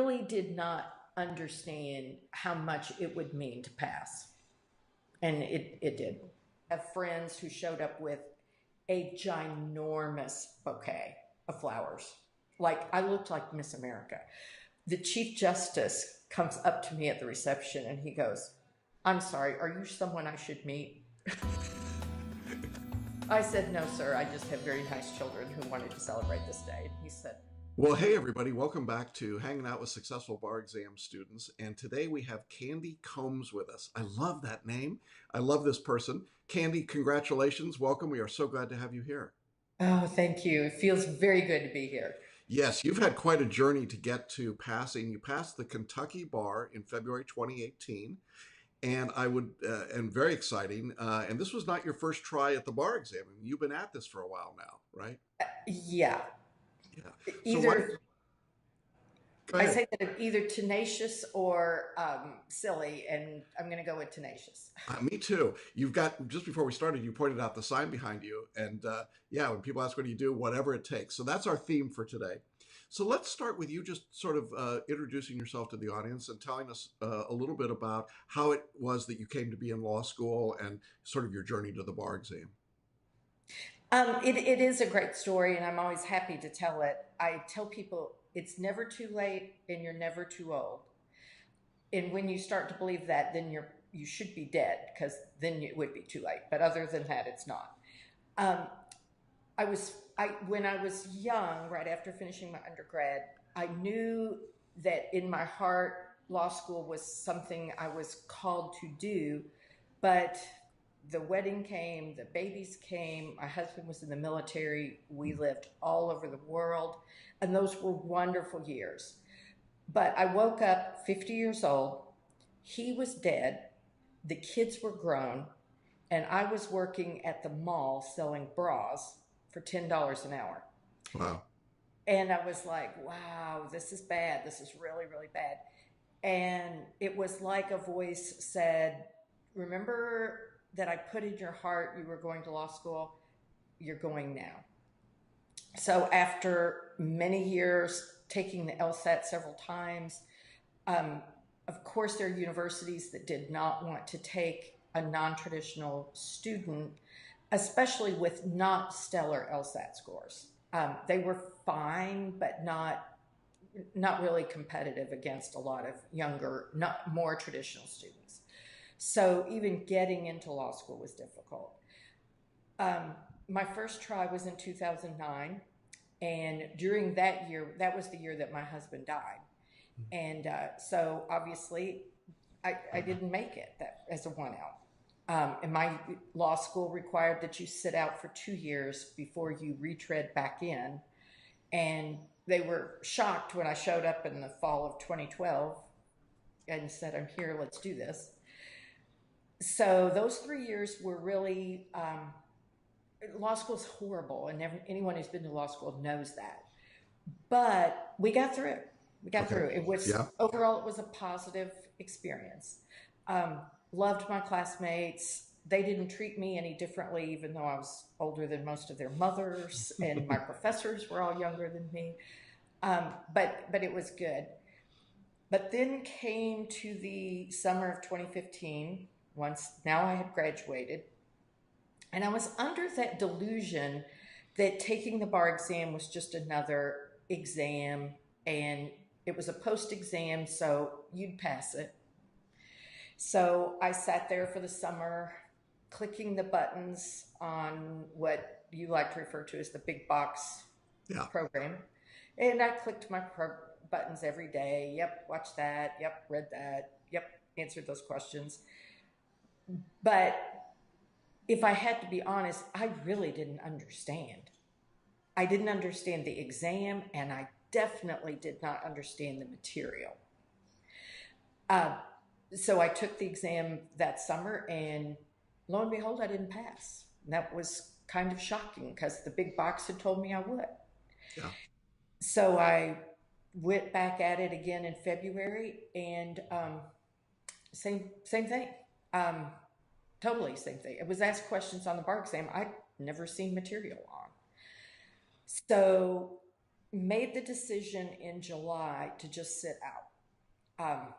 really did not understand how much it would mean to pass. And it did. I have friends who showed up with a ginormous bouquet of flowers. Like I looked like Miss America. The Chief Justice comes up to me at the reception and he goes, "I'm sorry, are you someone I should meet?" I said, "No, sir, I just have very nice children who wanted to celebrate this day." And he said, Well, hey everybody, welcome back to Hanging Out with Successful Bar Exam Students. And today we have Candi Combs with us. I love that name. I love this person. Candi, congratulations. Welcome. We are so glad to have you here. "Oh, thank you. It feels very good to be here." Yes, you've had quite a journey to get to passing. You passed the Kentucky bar in February 2018, and very exciting. And this was not your first try at the bar exam. I mean, you've been at this for a while now, right? Yeah. Yeah. So why? Either Go I ahead. say that I'm either tenacious or silly, and I'm going to go with tenacious. Me too. You've got, just before we started, you pointed out the sign behind you. And yeah, when people ask what do you do, whatever it takes. So that's our theme for today. So let's start with you just sort of introducing yourself to the audience and telling us a little bit about how it was that you came to be in law school and sort of your journey to the bar exam. It is a great story, and I'm always happy to tell it. I tell people it's never too late and you're never too old. And when you start to believe that, then you should be dead because then it would be too late. But other than that, it's not. Um, I when I was young, right after finishing my undergrad, I knew that in my heart, law school was something I was called to do, but the wedding came, the babies came, my husband was in the military, we lived all over the world, and those were wonderful years. But I woke up 50 years old, he was dead, the kids were grown, and I was working at the mall selling bras for $10 an hour. Wow. And I was like, wow, this is bad. This is really, really bad. And it was like a voice said, "Remember that I put in your heart you were going to law school? You're going now." So after many years taking the LSAT several times, um, of course, there are universities that did not want to take a non-traditional student, especially with not stellar LSAT scores. They were fine, but not really competitive against a lot of younger, not more traditional students. So even getting into law school was difficult. Um, my first try was in 2009, and during that year, that was the year that my husband died, and so obviously I didn't make it that as a one out. And my law school required that you sit out for 2 years before you retread back in. And they were shocked when I showed up in the fall of 2012 and said, "I'm here, let's do this." So those 3 years were really, law school's horrible, and anyone who's been to law school knows that. But we got through it. We got Okay. through it. It was Yeah. overall, it was a positive experience. Um, Loved my classmates. They didn't treat me any differently, even though I was older than most of their mothers, and my professors were all younger than me. But it was good. But then came to the summer of 2015. Once now I had graduated, and I was under that delusion that taking the bar exam was just another exam, and it was a post exam, so you'd pass it. So I sat there for the summer, clicking the buttons on what you like to refer to as the big box Yeah. program. And I clicked my buttons every day. Yep, watched that. Yep, read that. Yep, answered those questions. But if I had to be honest, I really didn't understand. I didn't understand the exam, and I definitely did not understand the material. Uh, so I took the exam that summer, and lo and behold, I didn't pass. And that was kind of shocking because the big box had told me I would. Yeah. So I went back at it again in February, and same thing. Um, totally same thing. It was asked questions on the bar exam I'd never seen material on. So made the decision in July to just sit out.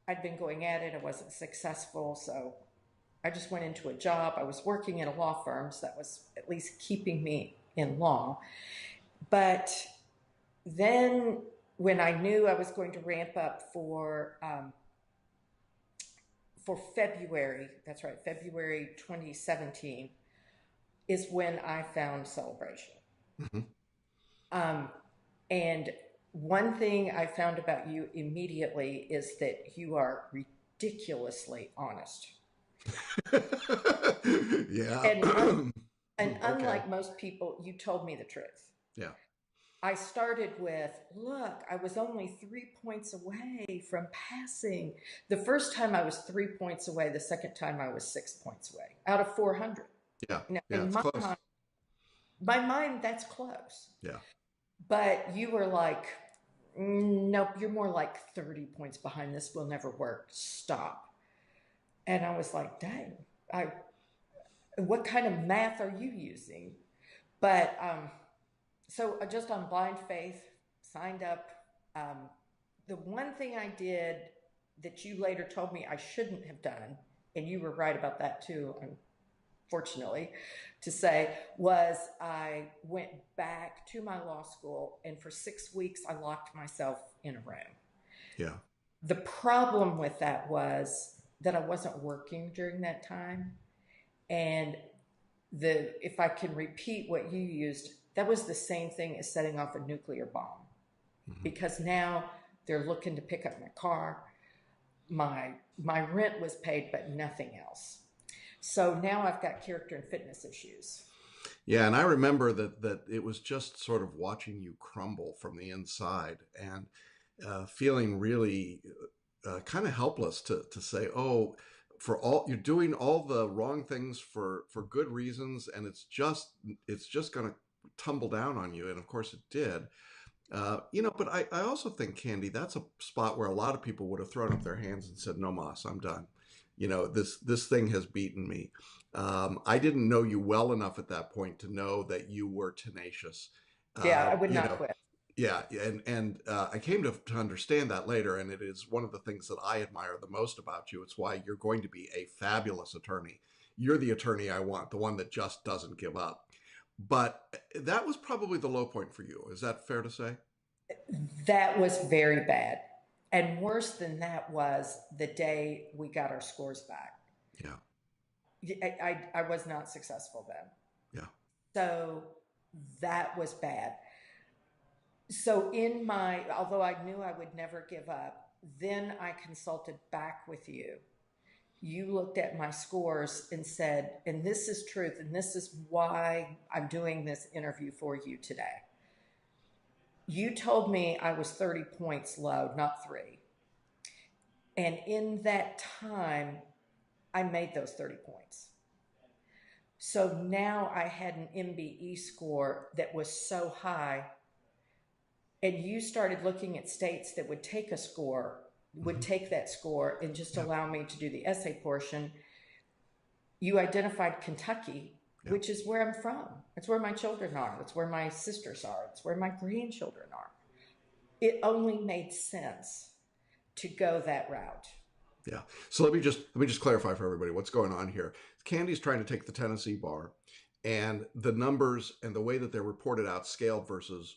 I'd been going at it, I wasn't successful, so I just went into a job. I was working in a law firm, so that was at least keeping me in law. But then when I knew I was going to ramp up for February, that's right, February 2017, is when I found Celebration. Mhm. Um, and one thing I found about you immediately is that you are ridiculously honest. Yeah. And and Okay. unlike most people, you told me the truth. Yeah. I started with, look, I was only 3 points away from passing. The first time I was 3 points away, the second time I was 6 points away out of 400. Yeah. Now, Yeah. in It's close. my mind, that's close. Yeah. But you were like, nope, you're more like 30 points behind. This will never work. Stop. And I was like, dang, I, what kind of math are you using? But so just on blind faith, signed up. Um, the one thing I did that you later told me I shouldn't have done, and you were right about that too, unfortunately, to say, was I went back to my law school and for 6 weeks I locked myself in a room. Yeah. The problem with that was that I wasn't working during that time. And if I can repeat what you used, that was the same thing as setting off a nuclear bomb. Mhm. Because now they're looking to pick up my car. My rent was paid, but nothing else. So now I've got character and fitness issues. Yeah, and I remember that it was just sort of watching you crumble from the inside and feeling really kind of helpless to say, oh, for all you're doing all the wrong things for good reasons, and it's just going to tumble down on you, and of course it did. But I also think, Candy, that's a spot where a lot of people would have thrown up their hands and said, "No, Moss, I'm done. This thing has beaten me." I didn't know you well enough at that point to know that you were tenacious. Yeah, Uh, I would you not know, quit. yeah, and I came to understand that later, and it is one of the things that I admire the most about you. It's why you're going to be a fabulous attorney. You're the attorney I want, the one that just doesn't give up. But that was probably the low point for you. Is that fair to say? That was very bad. And worse than that was the day we got our scores back. Yeah, I was not successful then. yeah. So that was bad. So although I knew I would never give up, then I consulted back with you. You looked at my scores and said, and this is truth, and this is why I'm doing this interview for you today. You told me I was 30 points low, not three. And in that time, I made those 30 points. So now I had an MBE score that was so high, and you started looking at states that would take would Hmm. take that score and just Yeah, allow me to do the essay portion. You identified Kentucky, yeah. which is where I'm from. It's where my children are. It's where my sisters are. It's where my grandchildren are. It only made sense to go that route. Yeah. So let me just clarify for everybody what's going on here. Candy's trying to take the Tennessee bar, and the numbers and the way that they're reported out, scaled versus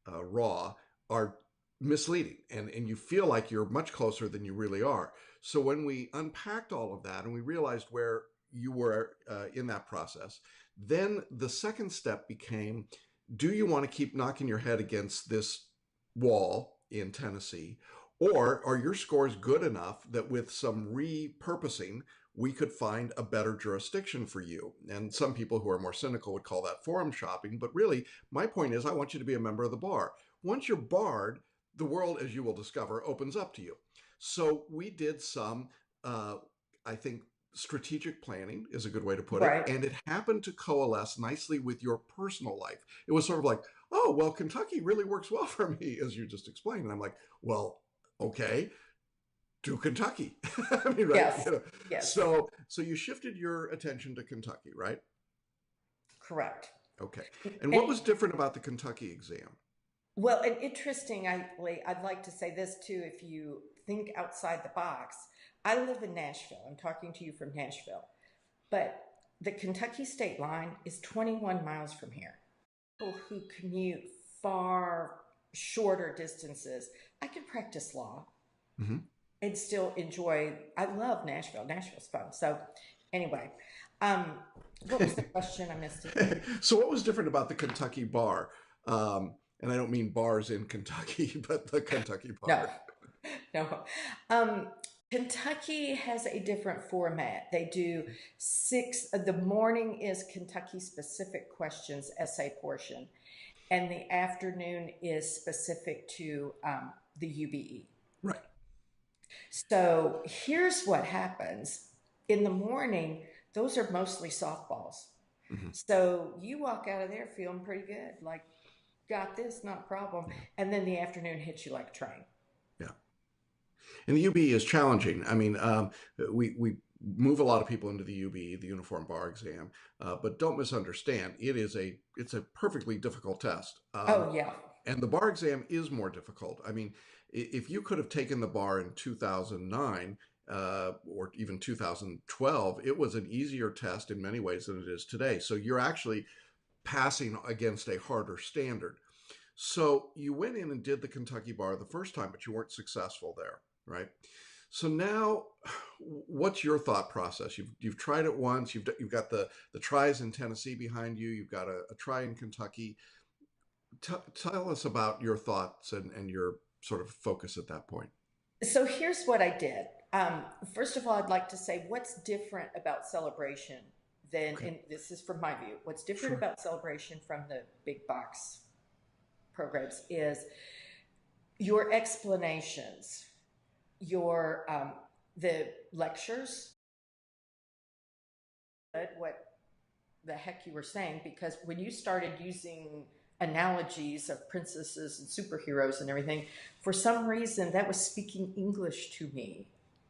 raw, are misleading, and you feel like you're much closer than you really are. So when we unpacked all of that and we realized where you were in that process, then the second step became: do you want to keep knocking your head against this wall in Tennessee? Or are your scores good enough that with some repurposing, we could find a better jurisdiction for you? And some people who are more cynical would call that forum shopping. But really, my point is, I want you to be a member of the bar. Once you're barred, the world, as you will discover, opens up to you. So we did some, uh, I think, strategic planning is a good way to put it. Right. And it happened to coalesce nicely with your personal life. It was sort of like, oh, well, Kentucky really works well for me, as you just explained. And I'm like, well, okay, to Kentucky. I mean, right? Yes. Yes. So you shifted your attention to Kentucky, right? Correct. Okay. And what And was different about the Kentucky exam? Well, and interestingly, I'd like to say this too. If you think outside the box, I live in Nashville. I'm talking to you from Nashville, but the Kentucky state line is 21 miles from here. People who commute far shorter distances, I could practice law Hmm. and still enjoy. I love Nashville. Nashville's fun. So, anyway, um, what was the question? I missed it. So, what was different about the Kentucky bar? And I don't mean bars in Kentucky, but the Kentucky No, bar. no. Um, Kentucky has a different format. They do six. The morning is Kentucky specific questions essay portion, and the afternoon is specific to the UBE. Right. So here's what happens in the morning. Those are mostly softballs. Hmm. So you walk out of there feeling pretty good, like got this, not a problem. Yeah. And then the afternoon hits you like a train. Yeah. And the UB is challenging. I mean, we move a lot of people into the UB, the Uniform Bar Exam, but don't misunderstand. It's a perfectly difficult test, Oh yeah. and the bar exam is more difficult. I mean, if you could have taken the bar in 2009 or even 2012, it was an easier test in many ways than it is today. So you're actually passing against a harder standard. So you went in and did the Kentucky bar the first time, but you weren't successful there, right? So now, what's your thought process? You've tried it once. You've got the tries in Tennessee behind you. You've got a try in Kentucky. Tell us about your thoughts and your sort of focus at that point. So here's what I did. First of all, I'd like to say what's different about celebration than, Okay, and this is from my view, what's different sure. about celebration from the big box programs is your explanations, your the lectures, what the heck you were saying, because when you started using analogies of princesses and superheroes and everything, for some reason that was speaking English to me.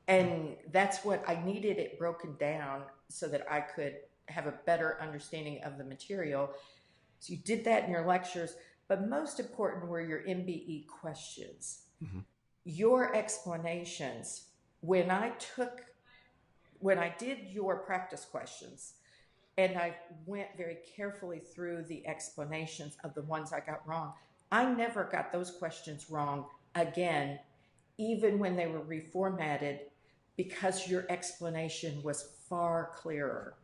And that's what I needed it broken down so that I could have a better understanding of the material. So you did that in your lectures, but most important were your MBE questions, Hmm. your explanations. When I took, when I did your practice questions, and I went very carefully through the explanations of the ones I got wrong. I never got those questions wrong again, even when they were reformatted, because your explanation was far clearer.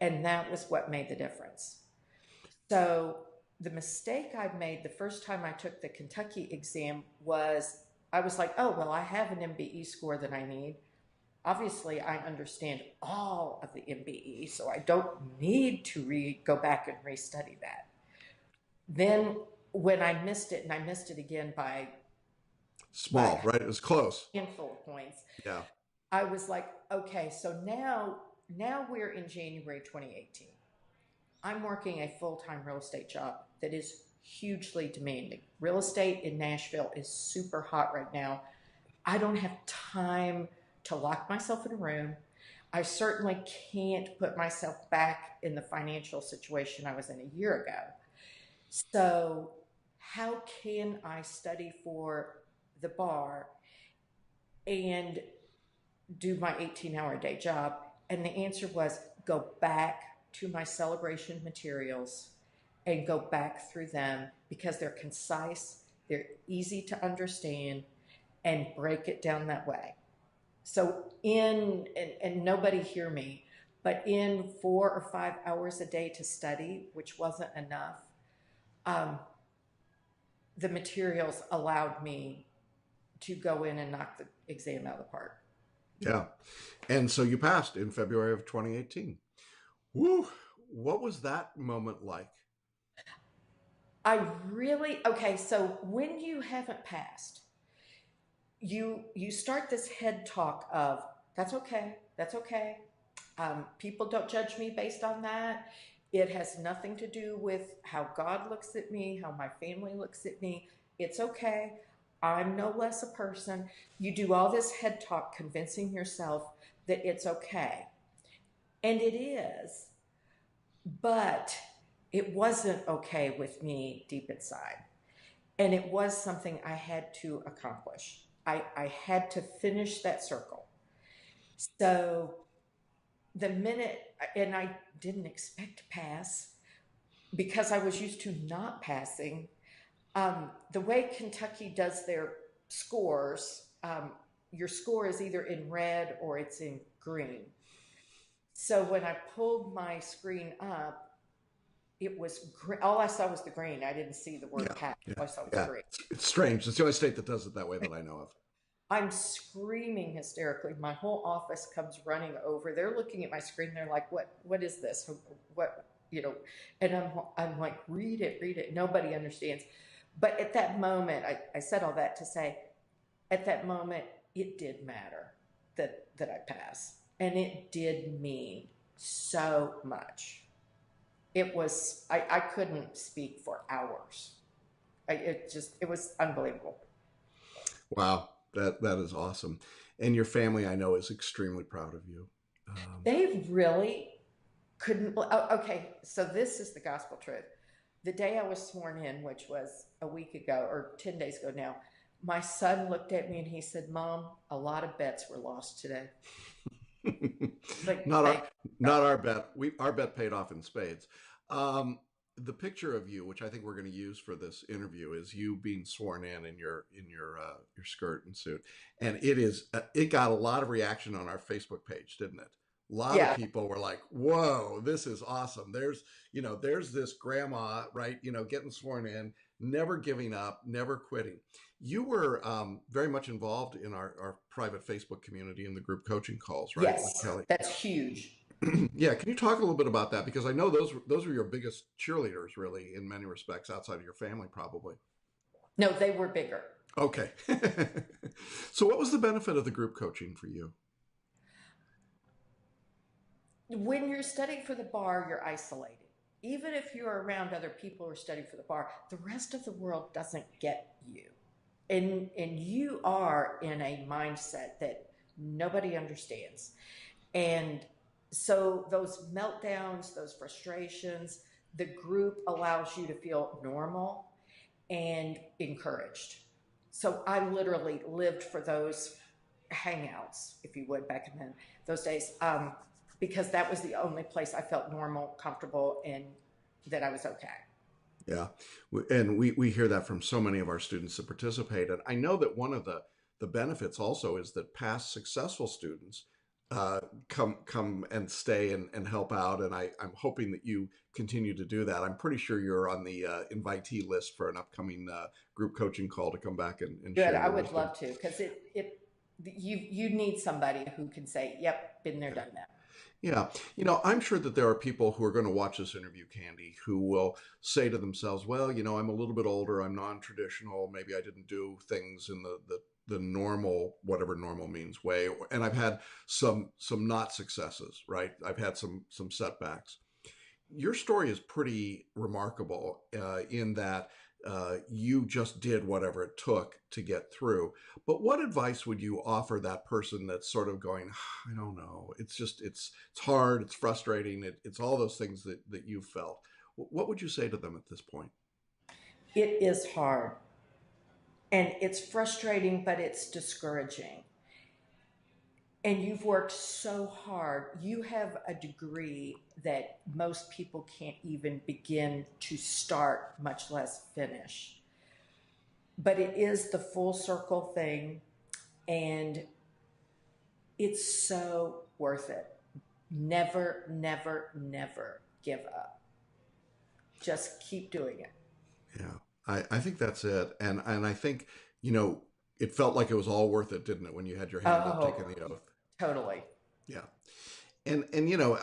And that was what made the difference. So, the mistake I made the first time I took the Kentucky exam was I was like, oh, well, I have an MBE score that I need. Obviously I understand all of the MBE, so I don't need to go back and restudy that. Then when I missed it, and I missed it again by Small, right? It was close. a handful of points, Yeah. I was like, okay, so now we're in January 2018. I'm working a full-time real estate job that is hugely demanding. Real estate in Nashville is super hot right now. I don't have time to lock myself in a room. I certainly can't put myself back in the financial situation I was in a year ago. So, how can I study for the bar and do my 18-hour day job? And the answer was go back to my celebration materials and go back through them because they're concise, they're easy to understand, and break it down that way. So and nobody hear me, but in 4 or 5 hours a day to study, which wasn't enough, um, the materials allowed me to go in and knock the exam out of the park. Yeah. And so you passed in February of 2018. Woo! What was that moment like? I really okay. So when you haven't passed, you start this head talk of that's okay. People don't judge me based on that. It has nothing to do with how God looks at me, how my family looks at me. It's okay. I'm no less a person. You do all this head talk convincing yourself that it's okay. And it is, but it wasn't okay with me deep inside. And it was something I had to accomplish. I had to finish that circle. So the minute, and I didn't expect to pass because I was used to not passing. The way Kentucky does their scores, your score is either in red or it's in green. So when I pulled my screen up, it was green. All I saw was the green. I didn't see the word Yeah, pass. yeah, All I saw was yeah. green. It's strange. It's the only state that does it that way that I know of. I'm screaming hysterically. My whole office comes running over. They're looking at my screen. They're like, what is this? What, you know, and I'm like, read it. Nobody understands. But at that moment, I said all that to say, at that moment, it did matter that I passed. And it did mean so much. It was, I couldn't speak for hours. It was unbelievable. Wow, that is awesome. And your family, I know, is extremely proud of you. They really couldn't. Okay, so this is the gospel truth. The day I was sworn in, which was a week ago or 10 days ago now, my son looked at me and he said, Mom, a lot of bets were lost today. Like, not our thank not God. our bet. Our bet paid off in spades. Um, the picture of you, which I think we're going to use for this interview, is you being sworn in your skirt and suit, and it got a lot of reaction on our Facebook page, didn't it? A lot of Yeah, people were like, "Whoa, this is awesome!" There's this grandma, right? Getting sworn in, never giving up, never quitting. You were very much involved in our private Facebook community and the group coaching calls, right, with yes, Kelly? that's huge. Yeah, can you talk a little bit about that? Because I know those were your biggest cheerleaders, really, in many respects, outside of your family, probably. No, they were bigger. Okay. So, what was the benefit of the group coaching for you? When you're studying for the bar, you're isolated. Even if you're around other people who are studying for the bar, the rest of the world doesn't get you. And you are in a mindset that nobody understands. And so those meltdowns, those frustrations, the group allows you to feel normal and encouraged. So I literally lived for those hangouts, if you would, back in those days, because that was the only place I felt normal, comfortable, and that I was okay. Yeah, and we hear that from so many of our students that participate, and I know that one of the benefits also is that past successful students uh, come and stay and help out, and I'm hoping that you continue to do that. I'm pretty sure you're on the invitee list for an upcoming group coaching call to come back and Good. share I your would wisdom. love to, because you need somebody who can say, "Yep, been there, Yeah. done that." Yeah, I'm sure that there are people who are going to watch this interview, Candy, who will say to themselves, "Well, I'm a little bit older. I'm non-traditional. Maybe I didn't do things in the normal, whatever normal means, way, and I've had some not successes, right? I've had some setbacks." Your story is pretty remarkable in that you just did whatever it took to get through. But what advice would you offer that person that's sort of going, I don't know, it's hard, it's frustrating, it's all those things that you've felt. What would you say to them at this point? It is hard and it's frustrating, but it's discouraging. And you've worked so hard. You have a degree that most people can't even begin to start, much less finish. But it is the full circle thing, and it's so worth it. Never, never, never give up. Just keep doing it. Yeah, I think that's it. And I think, you know, it felt like it was all worth it, didn't it, when you had your hand up taking Oh, the oath? totally. Yeah. And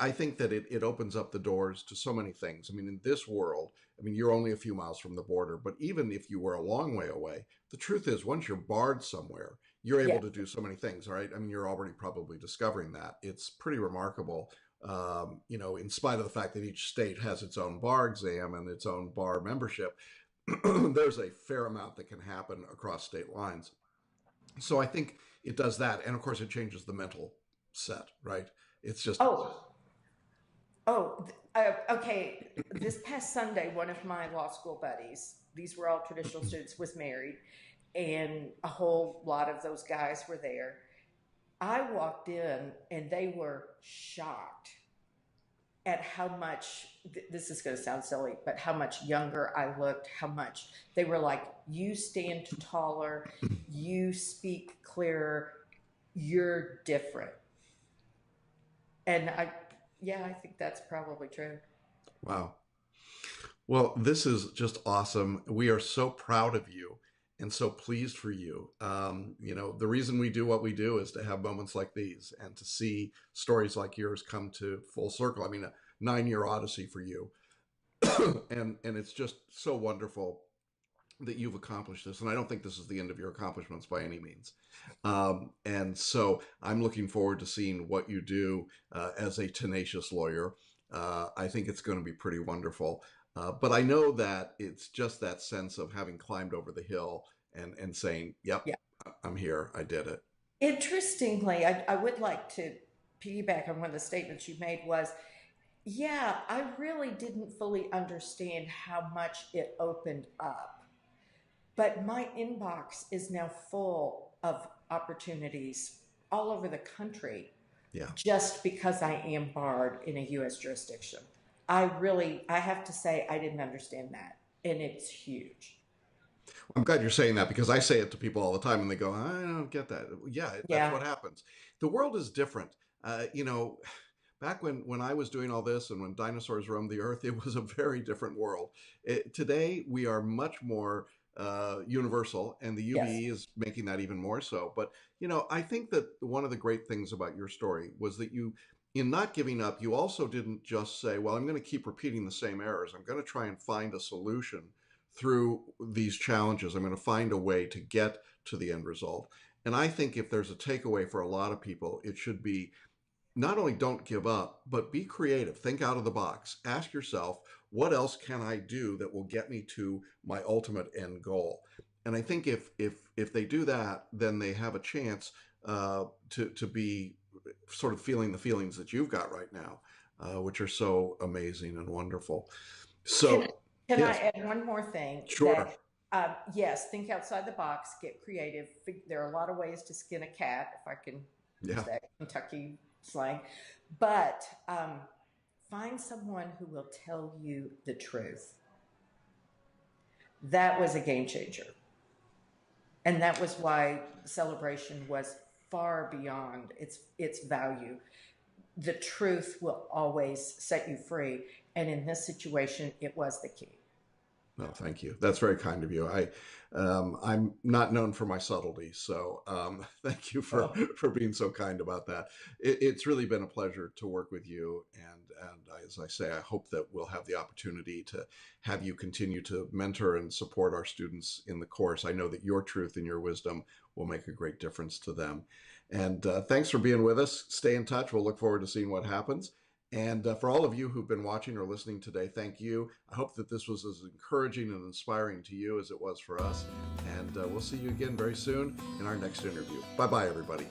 I think that it opens up the doors to so many things. I mean, in this world, I mean, you're only a few miles from the border, but even if you were a long way away, the truth is, once you're barred somewhere, you're Yeah. able to do so many things. All right. I mean, you're already probably discovering that. It's pretty remarkable. In spite of the fact that each state has its own bar exam and its own bar membership, there's a fair amount that can happen across state lines. So I think it does that. And of course, it changes the mental set, right? It's just, Oh, okay. This past Sunday, one of my law school buddies, these were all traditional students, was married, and a whole lot of those guys were there. I walked in and they were shocked at how much, this is going to sound silly, but how much younger I looked, how much they were like, you stand taller, you speak clearer, you're different. And yeah, I think that's probably true. Wow. Well, this is just awesome. We are so proud of you and so pleased for you. The reason we do what we do is to have moments like these and to see stories like yours come to full circle. I mean, a 9-year odyssey for you. And it's just so wonderful that you've accomplished this. And I don't think this is the end of your accomplishments by any means. And so I'm looking forward to seeing what you do as a tenacious lawyer. I think it's going to be pretty wonderful. But I know that it's just that sense of having climbed over the hill and saying, yep, Yeah. I'm here. I did it. Interestingly, I would like to piggyback on one of the statements you made was, yeah, I really didn't fully understand how much it opened up. But my inbox is now full of opportunities all over the country, Yeah. just because I am barred in a U.S. jurisdiction. I have to say, I didn't understand that. And it's huge. I'm glad you're saying that because I say it to people all the time and they go, I don't get that. Yeah, that's Yeah. what happens. The world is different. Back when I was doing all this and when dinosaurs roamed the earth, it was a very different world. Today, we are much more universal, and the Yes. UBE is making that even more so. But, I think that one of the great things about your story was that you, in not giving up, you also didn't just say, well, I'm going to keep repeating the same errors. I'm going to try and find a solution through these challenges. I'm going to find a way to get to the end result. And I think if there's a takeaway for a lot of people, it should be not only don't give up, but be creative. Think out of the box. Ask yourself, what else can I do that will get me to my ultimate end goal? And I think if they do that, then they have a chance to be sort of feeling the feelings that you've got right now, which are so amazing and wonderful. Can, So, can yes, I add one more thing? sure. Yes, think outside the box, get creative. There are a lot of ways to skin a cat, if I can use Yeah. that Kentucky slang. But find someone who will tell you the truth. That was a game changer. And that was why celebration was far beyond its value. The truth will always set you free. And in this situation, it was the key. No, thank you. That's very kind of you. I'm not known for my subtlety, so thank you for Oh, for being so kind about that. It's really been a pleasure to work with you, and as I say, I hope that we'll have the opportunity to have you continue to mentor and support our students in the course. I know that your truth and your wisdom will make a great difference to them. And thanks for being with us. Stay in touch. We'll look forward to seeing what happens. And for all of you who've been watching or listening today, thank you. I hope that this was as encouraging and inspiring to you as it was for us. And we'll see you again very soon in our next interview. Bye-bye, everybody.